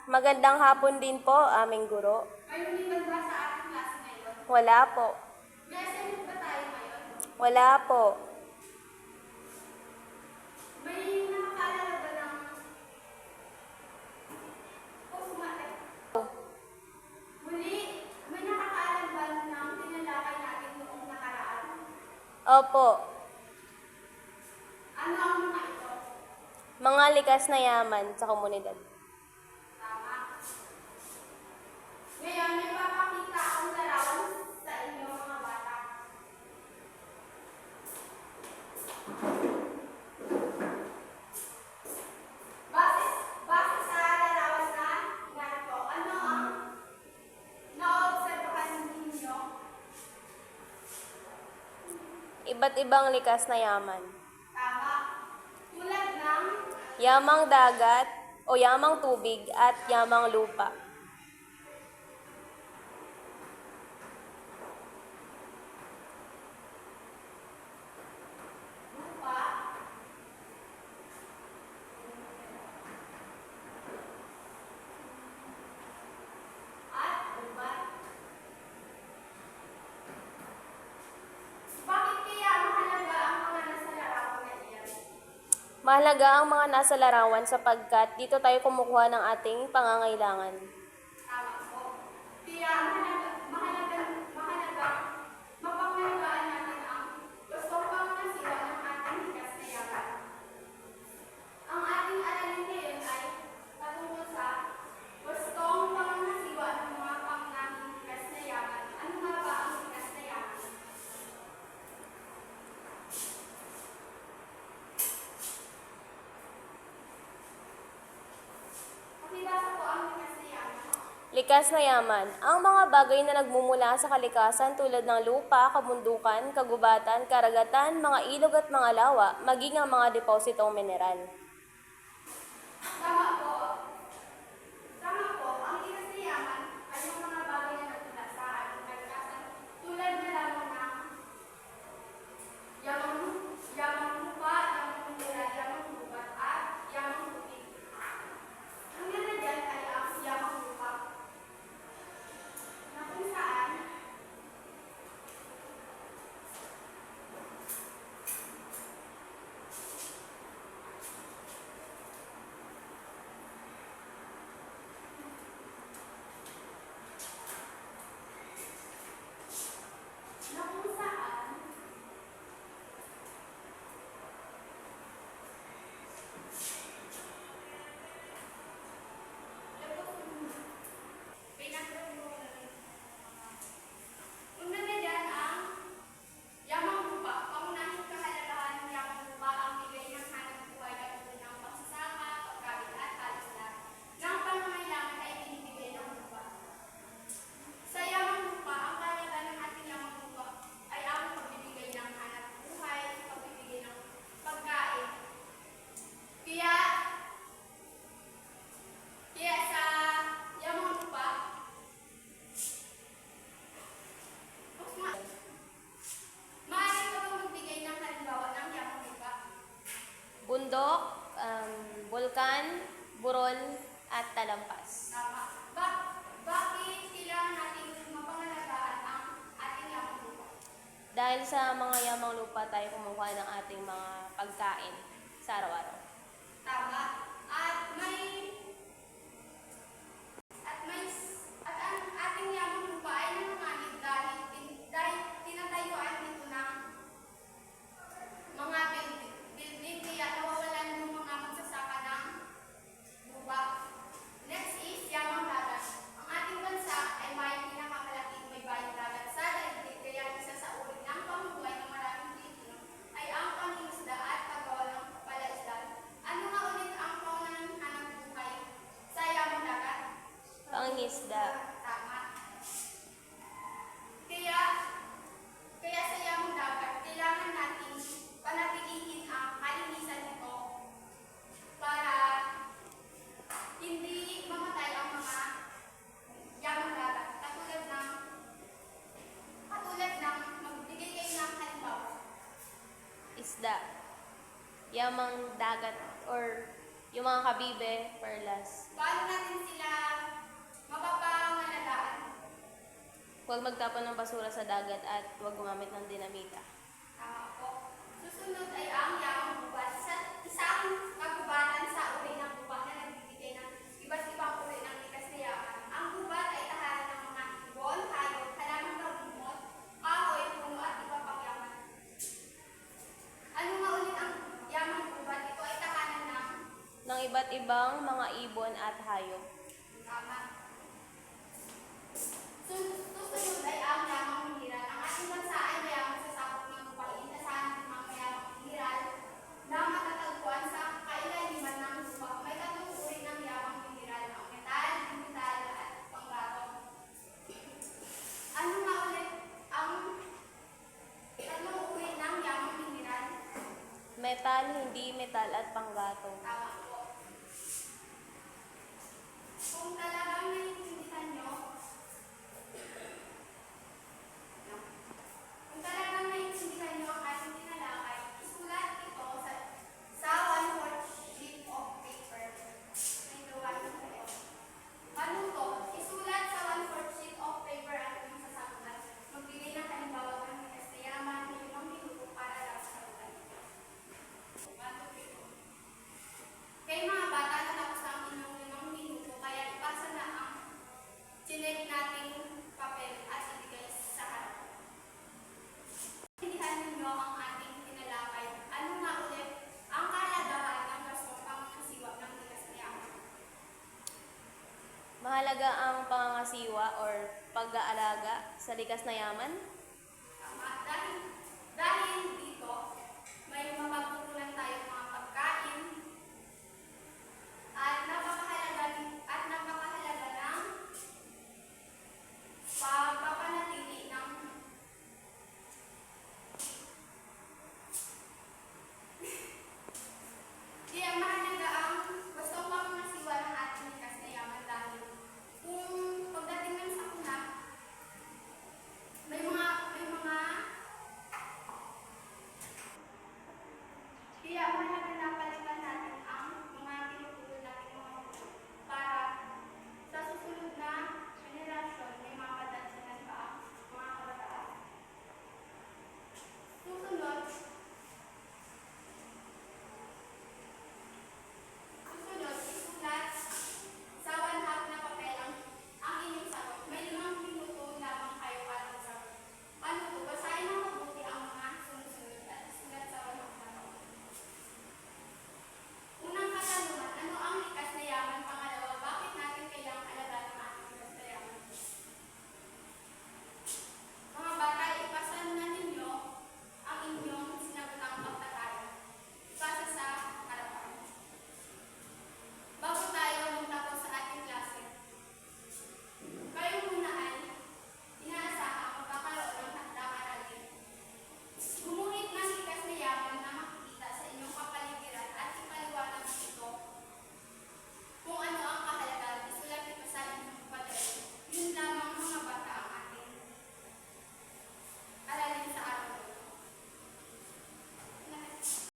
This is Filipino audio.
Magandang hapon din po, aming guro. May lumiban ba sa ating klase ngayon? Wala po. May assignment ba tayo ngayon? Wala po. May nakakaalala ba ng sumate? Muli, may nakakaalala ba ng tinalakay natin noong nakaraan? Opo. Ano ang mga ito? Mga likas na yaman sa komunidad. Tama. Ngayon, may papakita akong larawan sa inyo mga bata. Base sa larawan na ganito, ano ang naobserbahan ninyo? Iba't ibang likas na yaman. Tama. Tulad ng Yamang dagat o yamang tubig at yamang lupa. lupa, at ubat. Bakit kaya mahalaga ang mga nasa larawan na iyan? Mahalaga ang mga nasa larawan sapagkat dito tayo kumukuha ng ating pangangailangan. Tama po. Kaya mahalaga, mapangalagaan natin ang gustong pangangasiwa ng ating likas na yaman. Ang ating aralin ngayon ay patungo sa gustong pangangasiwa ng mga pangunahing likas na yaman. Ano nga ba ang likas na yaman? Pakibasa po ang likas na yaman. Likas na yaman. Ang mga bagay na nagmumula sa kalikasan tulad ng lupa, kabundukan, kagubatan, karagatan, mga ilog at mga lawa, maging ang mga depositong mineral. Tama po. Tama po. Ang likas na yaman ay yung mga bagay na nagmula sa ating kalikasan tulad na lamang ng yamang lupa, yamang mineral, yamang gubat, at yamang tubig. Ang ganda dyan ay ang yamang lupa na kung saan na kung saan una na dyan ang yamang lupa. Pangunahing kahalagahan ng yamang lupa ang bigay ng hanap buhay katulad ng pagsasaka, pagkain at halos lahat ng pangangailangan ay binibigay ng lupa. Sa yamang lupa, ang kahalagahan ng ating yamang lupa ay ang pagbibigay ng hanap buhay, pagbibigay ng pagkain. Kaya sa yamang lupa, maaari ka bang magbigay ng halimbawa ng yamang lupa? Bundok, bulkan, burol, at talampas. Tama. Bakit kailangan natin mapangalagaan ang ating yamang lupa? Dahil sa mga yamang lupa tayo kumukuha ng ating mga pagkain sa araw-araw. Tama. At ang ating yamang lupa ay nanganganib dahil tinatayuan nito ng mga building kaya nawawalan ng mga magsasaka ng lupa. Next is yamang dagat. Ang ating bansa ay may pinakamalaki may bayang dagat sa daigdig kaya isa sa uri ng pamumuhay ng maraming Pilipino ay ang pangingisda at paggawa ng palaisdaan. Ano nga ulit ang paunang hanap buhay sa yamang dagat? Pangingisda. Tama. Kaya sa yamang dagat, kailangan natin panatilihin ang kalinisan nito para hindi mamatay ang mga yamang dagat. Katulad ng magbigay kayo ng halimbawa. Isda. Yamang dagat or Yung mga kabibe, perlas. Paano natin sila mapapangalagaan? Huwag magtapon ng basura sa dagat at huwag gumamit ng dinamita. Tama po. Susunod ay ang yamang gubat. Isang kagubatan sa uri ng gubat na nagbibigay ng iba't ibang uri ng likas na yaman. Ang gubat ay tahanan ng mga ibon, hayop, halamang pagmumot, kahoy, puno at iba pang yaman. Ano nga ulit ang yamang gubat? Ito ay tahanan Ng iba't ibang mga ibon at hayop. tama. Susunod ay ang yamang mineral. Ang ating bansa ay mayaman sa sakop ng lupain. Asahan ng mga mayamang mineral na matatagpuan sa kailaliman ng lupa. May tatlong uri ng yamang mineral, ang metal, bimetal, at panggatong. Ano nga ulit ang tatlong uri ng yamang mineral? Metal, hindi metal at panggatong. Tama po. Kung talagang naiintindihan nyo, kung talagang naiintindihan nyo ang ating tinalakay, isulat ito sa 1/4 sheet of paper. May gawain ko kayo. Ano to? Isulat sa 1/4 sheet of paper ang inyong sasakulat. Magbigay ng halimbawa ng likas na yaman na 5 minuto para lang sa ulan. Kaya mga bata, natapos na ang inyong 5 minuto, kaya ipasa na ang chinek nating papel at ibigay sa harap. Tindihan ninyo ang ating tinalakay. Ano nga ulit ang kahalagahan ng rasong pangangasiwa ng likas na yaman? Mahalaga ang pangangasiwa or pag-aalaga sa likas na yaman.